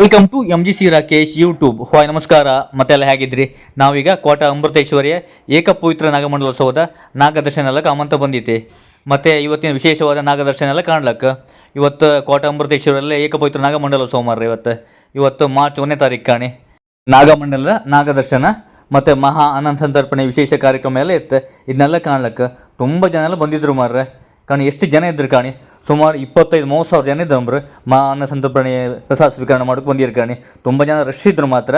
Welcome to MGC Rakesh YouTube. Hi ನಮಸ್ಕಾರ, ಮತ್ತೆಲ್ಲ ಹೇಗಿದ್ರಿ? ನಾವೀಗ ಕೋಟ ಅಮೃತೇಶ್ವರಿಯ ಏಕಪವಿತ್ರ ನಾಗಮಂಡಲೋತ್ಸವದ ನಾಗದರ್ಶನ ಎಲ್ಲ ಕಾಮಂತ ಬಂದೈತಿ. ಮತ್ತು ಇವತ್ತಿನ ವಿಶೇಷವಾದ ನಾಗದರ್ಶನ ಎಲ್ಲ ಕಾಣ್ಲಕ್ಕೆ ಇವತ್ತು ಕೋಟ ಅಮೃತೇಶ್ವರಲ್ಲಿ ಏಕಪವಿತ್ರ ನಾಗಮಂಡಲೋತ್ಸವ ಮಾರ್ರಿ. ಇವತ್ತು ಮಾರ್ಚ್ 1ನೇ ತಾರೀಕು ಕಾಣಿ ನಾಗಮಂಡಲದ ನಾಗದರ್ಶನ ಮತ್ತು ಮಹಾ ಅನಂತ ಸಂತರ್ಪಣೆ ವಿಶೇಷ ಕಾರ್ಯಕ್ರಮ ಎಲ್ಲ ಇತ್ತು. ಇದನ್ನೆಲ್ಲ ಕಾಣ್ಲಕ್ಕೆ ತುಂಬ ಜನ ಎಲ್ಲ ಬಂದಿದ್ರು ಮಾರ್ರೆ. ಕಾಣಿ ಎಷ್ಟು ಜನ ಇದ್ರು ಕಾಣಿ, ಸುಮಾರು 25-30 ಜನ ಇದ್ದಂಬ್ರು ಅನ್ನ ಸಂತರ್ಪಣೆ ಪ್ರಸಾದ ಸ್ವೀಕರಣ ಮಾಡೋಕೆ ಬಂದಿರ್ಕಾಣಿ. ತುಂಬ ಜನ ರಶ್ ಇದ್ರು ಮಾತ್ರ.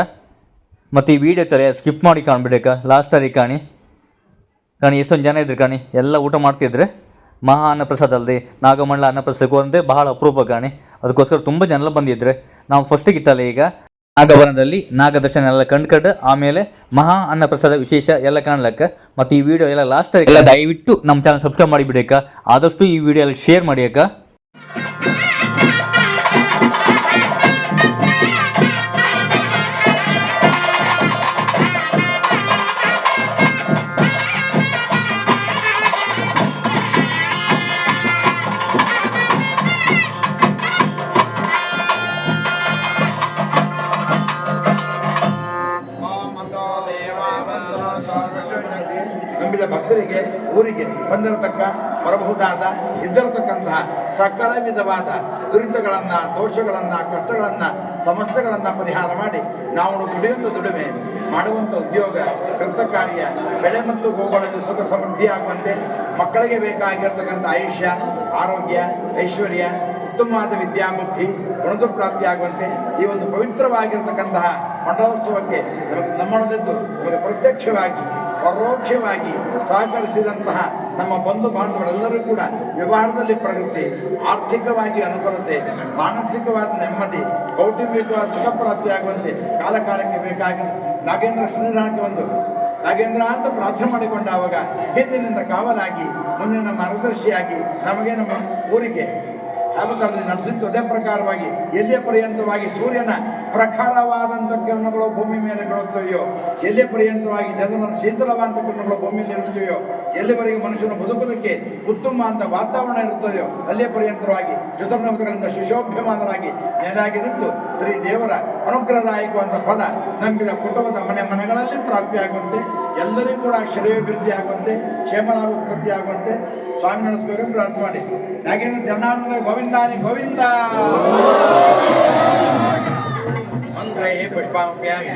ಮತ್ತು ಈ ವಿಡಿಯೋ ತರ ಸ್ಕಿಪ್ ಮಾಡಿ ಕಾಣ್ಬಿಡೇಕ ಲಾಸ್ಟ್ ತಾರೀಕು ಕಾಣಿ ಎಷ್ಟೊಂದು ಜನ ಇದ್ರು ಕಾಣಿ, ಎಲ್ಲ ಊಟ ಮಾಡ್ತಿದ್ರೆ. ಮಹಾ ಅನ್ನ ಪ್ರಸಾದ ಅಲ್ಲದೆ ನಾಗಮಂಡಲ ಅನ್ನ ಪ್ರಸಾದಕ್ಕೂ ಅಂದರೆ ಬಹಳ ಅಪರೂಪ ಕಾಣಿ. ಅದಕ್ಕೋಸ್ಕರ ತುಂಬ ಜನ ಎಲ್ಲ ಬಂದಿದ್ರೆ. ನಾವು ಫಸ್ಟಿಗೆ ಇತ್ತಲ್ಲ ಈಗ ನಾಗವನದಲ್ಲಿ ನಾಗದರ್ಶನ ಎಲ್ಲ ಕಂಡು ಆಮೇಲೆ ಮಹಾ ಅನ್ನ ಪ್ರಸಾದ ವಿಶೇಷ ಎಲ್ಲ ಕಾಣ್ಲಕ್ಕ. ಮತ್ತು ಈ ವಿಡಿಯೋ ಎಲ್ಲ ಲಾಸ್ಟ್ ಎಲ್ಲ ದಯವಿಟ್ಟು ನಮ್ಮ ಚಾನಲ್ ಸಬ್ಸ್ಕ್ರೈಬ್ ಮಾಡಿಬಿಡೇಕ. ಆದಷ್ಟು ಈ ವಿಡಿಯೋ ಎಲ್ಲ ಶೇರ್ ಮಾಡಿಯಕ್ಕ. ನಂಬಿದ ಭಕ್ತರಿಗೆ ಊರಿಗೆ ಬಂದಿರತಕ್ಕ ಬರಬಹುದಾದ ಇದ್ದಿರತಕ್ಕಂತಹ ಸಕಲ ವಿಧವಾದ ದುರಿತಗಳನ್ನು, ದೋಷಗಳನ್ನು, ಕಷ್ಟಗಳನ್ನು, ಸಮಸ್ಯೆಗಳನ್ನು ಪರಿಹಾರ ಮಾಡಿ ನಾವು ದುಡಿಯುವಂಥ ದುಡಿಮೆ, ಮಾಡುವಂಥ ಉದ್ಯೋಗ, ಕೃತ ಕಾರ್ಯ, ಬೆಳೆ ಮತ್ತು ಗೋಗಳಲ್ಲಿ ಸುಖ ಸಮೃದ್ಧಿ ಆಗುವಂತೆ, ಮಕ್ಕಳಿಗೆ ಬೇಕಾಗಿರ್ತಕ್ಕಂಥ ಆಯುಷ್ಯ, ಆರೋಗ್ಯ, ಐಶ್ವರ್ಯ, ಉತ್ತಮವಾದ ವಿದ್ಯಾಬುದ್ಧಿ, ಗುಣದ ಪ್ರಾಪ್ತಿಯಾಗುವಂತೆ ಈ ಒಂದು ಪವಿತ್ರವಾಗಿರ್ತಕ್ಕಂತಹ ಮಂಡಲೋತ್ಸವಕ್ಕೆ ನಮ್ಮೊಳದಿದ್ದು ನಮಗೆ ಪ್ರತ್ಯಕ್ಷವಾಗಿ ಪರೋಕ್ಷವಾಗಿ ಸಹಕರಿಸಿದಂತಹ ನಮ್ಮ ಬಂಧು ಬಾಂಧವರೆಲ್ಲರೂ ಕೂಡ ವ್ಯವಹಾರದಲ್ಲಿ ಪ್ರಗತಿ, ಆರ್ಥಿಕವಾಗಿ ಅನುಕೂಲತೆ, ಮಾನಸಿಕವಾದ ನೆಮ್ಮದಿ, ಕೌಟುಂಬಿಕವಾದ ಸುಖ ಪ್ರಾಪ್ತಿಯಾಗುವಂತೆ ಕಾಲಕಾಲಕ್ಕೆ ಬೇಕಾಗಿದ್ದ ನಾಗೇಂದ್ರ ಸನ್ನಿಧಾನಕ್ಕೆ ಒಂದು ನಾಗೇಂದ್ರ ಅಂತ ಪ್ರಾರ್ಥನೆ ಮಾಡಿಕೊಂಡ ಆವಾಗ ಹಿಂದಿನಿಂದ ಕಾವಲಾಗಿ ಮುಂದಿನ ಮಾರ್ಗದರ್ಶಿಯಾಗಿ ನಮಗೆ ನಮ್ಮ ಊರಿಗೆ ಕಾಲದಲ್ಲಿ ನಡೆಸಿತ್ತು. ಅದೇ ಪ್ರಕಾರವಾಗಿ ಎಲ್ಲಿಯ ಪರ್ಯಂತವಾಗಿ ಸೂರ್ಯನ ಪ್ರಖರವಾದಂಥ ಕಿರಣಗಳು ಭೂಮಿ ಮೇಲೆ ಬೀಳುತ್ತವೆಯೋ, ಎಲ್ಲಿಯ ಪರ್ಯಂತವಾಗಿ ಜನರ ಶೀತಲವಾದಂಥ ಕಿರಣಗಳು ಭೂಮಿಯಲ್ಲಿ ಇರುತ್ತವೆಯೋ, ಎಲ್ಲಿವರೆಗೆ ಮನುಷ್ಯನ ಬದುಕುವುದಕ್ಕೆ ಉತ್ತಮ ಅಂತ ವಾತಾವರಣ ಇರುತ್ತದೆಯೋ ಅಲ್ಲಿಯ ಪರ್ಯಂತವಾಗಿ ಚತುರ್ನವತಗಳಿಂದ ಶಿಶೋಭ್ಯಮಾನರಾಗಿ ನೆಲೆಯಾಗಿ ನಿಂತು ಶ್ರೀ ದೇವರ ಅನುಗ್ರಹದಾಯಕವಾದ ಫಲ ನಂಬಿದ ಕುಟುಂಬದ ಮನೆಗಳಲ್ಲಿ ಪ್ರಾಪ್ತಿಯಾಗುವಂತೆ, ಎಲ್ಲರಿಗೂ ಕೂಡ ಶ್ರೇಯೋಭಿವೃದ್ಧಿ ಆಗುವಂತೆ, ಕ್ಷೇಮಲಾಭ ಉತ್ಪತ್ತಿ ಆಗುವಂತೆ ಸ್ವಾಮಿ ನಡೆಸಬೇಕಂತ ಪ್ರಾರ್ಥನೆ ಮಾಡಿ. ನಾಗೇಂದ್ರ ಜನಾರ್ದನ ಗೋವಿಂದಾನಿ ಗೋವಿಂದ. ಮಂತ್ರೇ ಪುಷ್ಪಾಪ್ಯಾಮಿ.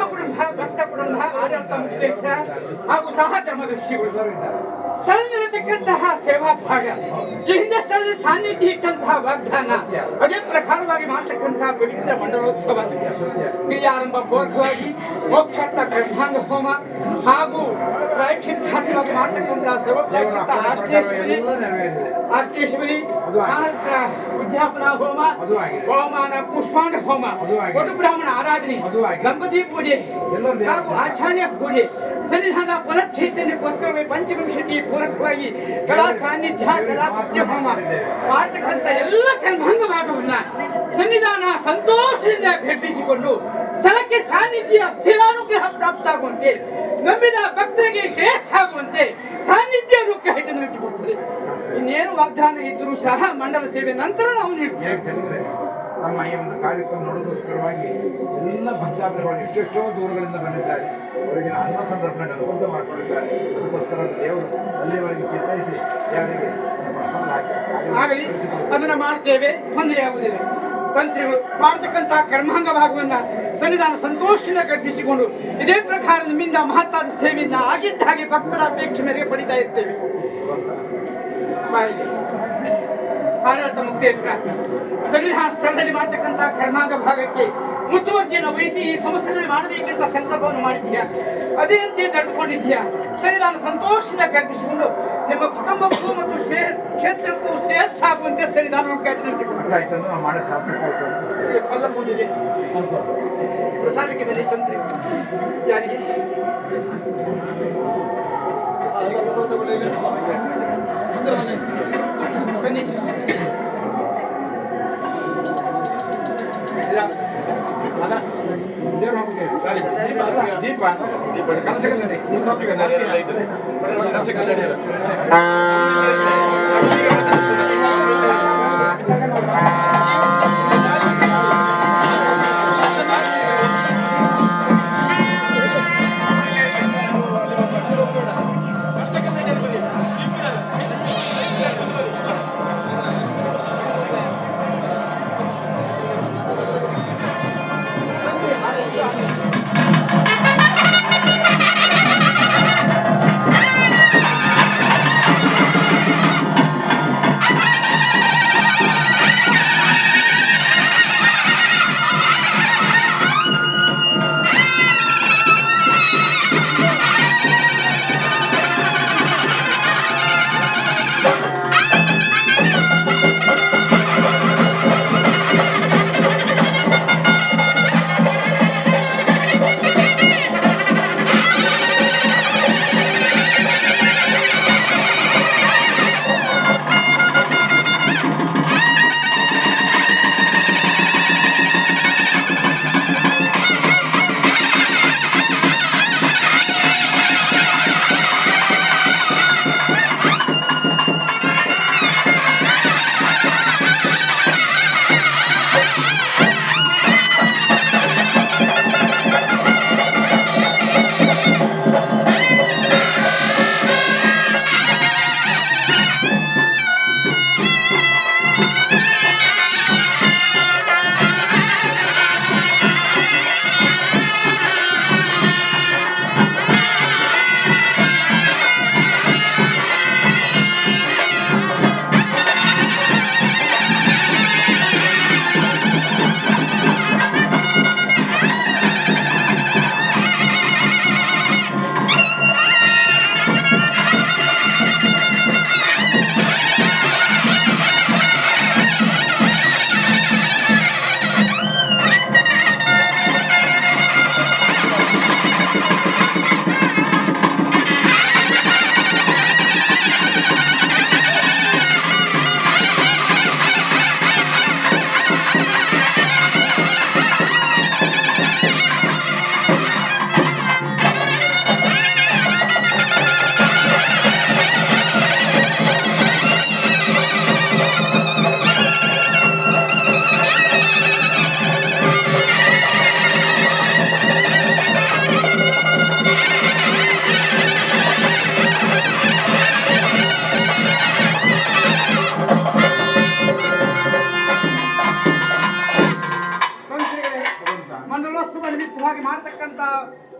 ಮಹಾಕುಟುಂಬ ಭಕ್ತ ಕುಟುಂಬ ಆಡಳಿತ ಮುಖ್ಯೇಶ ಹಾಗೂ ಸಹ ಧರ್ಮದರ್ಶಿಗಳು ಸ್ಥಳದಲ್ಲಿರತಕ್ಕಂತಹ ಸೇವಾ ಭಾಗ ಈ ಹಿಂದೆ ಸ್ಥಳದ ಸಾನ್ನಿಧ್ಯ ಇಟ್ಟಂತಹ ವಾಗ್ದಾನ ಅದೇ ಪ್ರಕಾರವಾಗಿ ಮಾಡ್ತಕ್ಕಂತಹ ಪವಿತ್ರ ಮಂಡಲೋತ್ಸವ ಕ್ರಿಯಾರಂಭ ಪೂರ್ವಕವಾಗಿ ಮೋಕ್ಷಾರ್ಥ ಕರ್ಮಾಂಗ ಹೋಮ ಹಾಗೂ ಪ್ರಾಯಶ್ಚಿತ್ತಾರ್ಥವಾಗಿ ಮಾಡ್ತಕ್ಕಂತಹ ಸರ್ವಪ್ರಾಯಶ್ಚಿತ್ತ ಆಷ್ಟೇಶ್ವರಿ ಉದ್ಯಾಪನಾ ಹೋಮ ಹೋಮಾನ ಪುಷ್ಪಾಂಡ ಹೋಮ ಒಟ್ಟು ಬ್ರಾಹ್ಮಣ ಆರಾಧನೆ ದಂಪತಿ ಪೂಜೆ ಹಾಗೂ ಆಚಾರ್ಯ ಪೂಜೆ ಸನ್ನಿಧಾನ ಪುನಶ್ಚೈತನ್ಯಕ್ಕೋಸ್ಕರ ಪಂಚವಿಂಶತಿ ಪೂರಕವಾಗಿ ಕಲಾ ಸಾನ್ನಿಧ್ಯ ಕಲಾ ಪುಣ್ಯ ಹೋಮ ಮಾಡ್ತಕ್ಕಂಥ ಎಲ್ಲ ಕರ್ಮಾಂಗ ಭಾಗವನ್ನ ಸನ್ನಿಧಾನ ಸಂತೋಷದಿಂದ ಘಟಿಸಿಕೊಂಡು ಸ್ಥಳಕ್ಕೆ ಸಾನ್ನಿಧ್ಯ ಸ್ಥಿರಾನುಗ್ರಹ ಪ್ರಾಪ್ತ ಆಗುವಂತೆ ನಂಬಿದ ಭಕ್ತರಿಗೆ ಶ್ರೇಷ್ಠ ಆಗುವಂತೆ ಸಾನ್ನಿಧ್ಯ ರೂಪ ಹಿಟ್ಟು ನಡೆಸಿಕೊಡ್ತದೆ. ಇನ್ನೇನು ವಾಗ್ದಾನ ಇದ್ದರೂ ಸಹ ಮಂಡಲ ಸೇವೆ ನಂತರ ನಾವು ನೀಡ್ತೇವೆ. ನಮ್ಮ ಈ ಒಂದು ಕಾರ್ಯಕ್ರಮ ನೋಡೋದಕ್ಕೋಸ್ಕರವಾಗಿ ಎಲ್ಲ ಭಕ್ತಾದಿಗಳು ಎಷ್ಟೆಷ್ಟೋ ದೂರಗಳಿಂದ ಬಂದಿದ್ದಾರೆ. ಅವರಿಗೆ ಅನ್ನ ಸಂದರ್ಭದಲ್ಲಿ ಅನುಕೂಲ ಮಾಡಿಕೊಂಡಿದ್ದಾರೆ. ಅದಕ್ಕೋಸ್ಕರ ದೇವರು ಅಲ್ಲಿವರೆಗೆ ಚಿತ್ತೈಸಿ ದೇವರಿಗೆ ಆಗಲಿ ಅದನ್ನ ಮಾಡ್ತೇವೆ, ತೊಂದರೆ ಆಗುವುದಿಲ್ಲ. ತಂತ್ರಿಗಳು ಮಾಡತಕ್ಕಂಥ ಕರ್ಮಾಂಗ ಭಾಗವನ್ನ ಸನ್ನಿಧಾನ ಸಂತೋಷದಿಂದ ಕಲ್ಪಿಸಿಕೊಂಡು ಇದೇ ಪ್ರಕಾರ ನಿಮ್ಮಿಂದ ಮಹತ್ತಾದ ಸೇವೆಯಿಂದ ಆಗಿದ್ದ ಹಾಗೆ ಭಕ್ತರ ಅಪೇಕ್ಷೆ ಮೇರೆಗೆ ಪಡಿತಾ ಇರ್ತೇವೆ. ಆಡಳಿತ ಮುಕ್ತೇಶ್ವರ ಸನ್ನಿಧಾನ ಸ್ಥಳದಲ್ಲಿ ಮಾಡತಕ್ಕಂಥ ಕರ್ಮಾಂಗ ಭಾಗಕ್ಕೆ ಮುತುವರ್ಜಿಯನ್ನು ವಹಿಸಿ ಈ ಸಂಸ್ಥೆಯಲ್ಲಿ ಮಾಡಬೇಕೆಂತ ಸಂಕಲ್ಪವನ್ನು ಮಾಡಿದ್ದೀಯಾ, ಅದೇಂತೆ ನಡೆದುಕೊಂಡಿದ್ದೀಯಾ. ಸನ್ನಿಧಾನ ಸಂತೋಷದಿಂದ ಕಲ್ಪಿಸಿಕೊಂಡು ನಿಮ್ಮ ಕುಟುಂಬಕ್ಕೂ ಮತ್ತು ಕ್ಷೇತ್ರಕ್ಕೂ ಶ್ರೇಯಸ್ಸಾಗುವಂತೆ ಸನ್ನಿಧಾನವನ್ನು ನಡೆಸಿಕೊಂಡು ನಾವು ಮಾಡಿ ಸಾರ್ಥಕ ಫಲ ಪೂಜೆಗೆ ಪ್ರಸಾದಕ್ಕೆ ಬನ್ನಿ. ತಂತ್ರಿ ಯಾರಿಗೆ ಬನ್ನಿ. ದೀಪ ಕನಸಗನ್ನಡಿ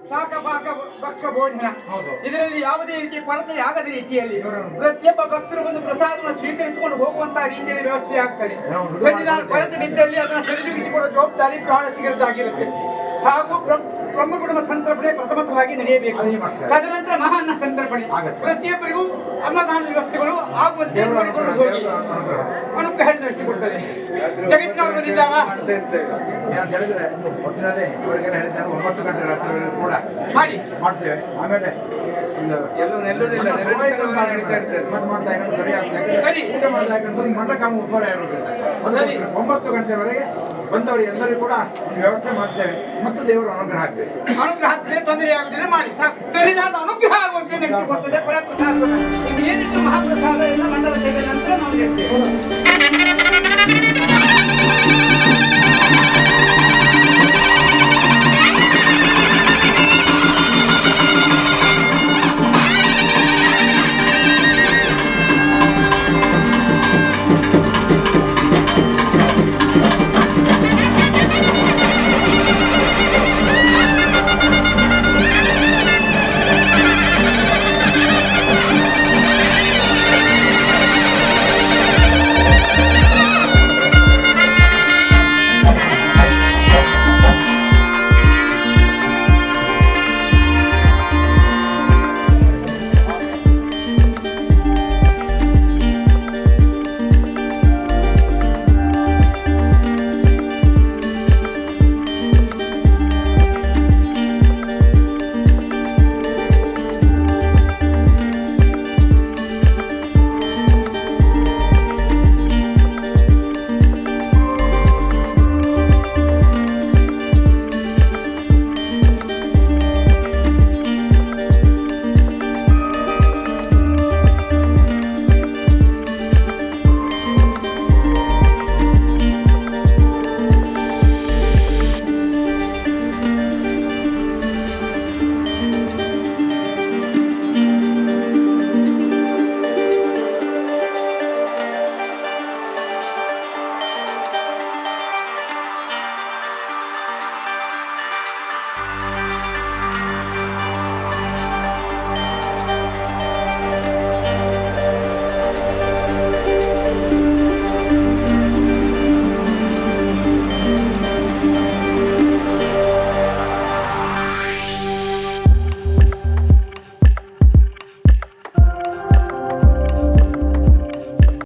ಶಾಖ ಪಾಕ ಭಕ್ಷ ಭೋಜನ ಹೌದು. ಇದರಲ್ಲಿ ಯಾವುದೇ ರೀತಿ ಕೊರತೆ ಆಗದ ರೀತಿಯಲ್ಲಿ ಇವರನ್ನು- ಪ್ರತಿಯೊಬ್ಬ ಭಕ್ತರು ಒಂದು ಪ್ರಸಾದವನ್ನು ಸ್ವೀಕರಿಸಿಕೊಂಡು ಹೋಗುವಂತಹ ರೀತಿಯಲ್ಲಿ ವ್ಯವಸ್ಥೆ ಆಗ್ತದೆ. ಹೌದು. ಸನ್ನಿಧಾನ ಕೊರತೆ ಬಿದ್ದಲ್ಲಿ ಅದನ್ನು ಸರಿದೂಗಿಸಿಕೊಡುವ ಜವಾಬ್ದಾರಿ ಪ್ರಾಣಸಿಗರದ್ದಾಗಿರುತ್ತೆ. ಹಾಗೂ ಬ್ರಹ್ಮ ಕುಟುಂಬ ಸಂತರ್ಪಣೆ ಪ್ರಥಮವಾಗಿ ನಡೆಯಬೇಕು. ಅದೇ ಮಾಡ್ತಾರೆ. ತದನಂತರ ಮಹಾನ್ನ ಸಂತರ್ಪಣೆ ಆಗತ್ತೆ. ಪ್ರತಿಯೊಬ್ಬರಿಗೂ ಅನ್ನದಾನದ ವ್ಯವಸ್ಥೆಗಳು ಆಗುವಂತೆ ನೋಡಿಕೊಂಡು ಹೋಗಿ ಅನುಗ್ರಹ ನಡೆಸಿಕೊಡ್ತದೆ. ಜಗತ್ತಿನವರು ಬಂದಿದ್ದಾವ ಮಾಡ್ತಾ ಇರ್ತೇವೆ. ಏನಂತ ಹೇಳಿದ್ರೆ ಒಟ್ಟಿನಲ್ಲಿ ಅವರಿಗೆಲ್ಲ ಹೇಳಿದ್ದೇನೆ 9 ಗಂಟೆ ರಾತ್ರಿವರೆಗೂ ಕೂಡ ಮಾಡಿ ಮಾಡ್ತೇವೆ. ಆಮೇಲೆ ಎಲ್ಲೂ ನಿಲ್ಲುವುದಿಲ್ಲ, ನಿರಂತರವಾಗಿ ನಡೀತಾ ಇರ್ತದೆ. ಮತ್ತೆ ಮಾಡ್ತಾ ಇದ್ರೆ ಸರಿ ಆಗ್ತದೆ. ಸರಿ. ಊಟ ಮಾಡ್ತಾ ಇದ್ರೆ ಮಂಡಕಾಮ ಉಪಹಾರ ಇರುವುದಿಲ್ಲ. ಸರಿ. 9 ಗಂಟೆವರೆಗೆ ಬಂದವರು ಎಲ್ಲರಿಗೂ ಕೂಡ ಒಂದು ವ್ಯವಸ್ಥೆ ಮಾಡ್ತೇವೆ ಮತ್ತು ದೇವರು ಅನುಗ್ರಹ ಆಗ್ಬೇಕು. ಅನುಗ್ರಹ ಆಗ್ತದೆ, ತೊಂದರೆ ಆಗುದಿಲ್ಲ ಮಾಡಿ ಸಾಕು. ಸರಿಯಾದ ಅನುಗ್ರಹ ಆಗುವಂತೆ ನಡೆಸಿಕೊಡ್ತದೆ ಫಲ ಪ್ರಸಾದ. ಇದು ಏನಿತ್ತು ಮಹಾಪ್ರಸಾದ ಎಲ್ಲ ಮಂಡಲ ಸೇವೆ ನಂತರ ನಾವು ಹೇಳ್ತೇವೆ.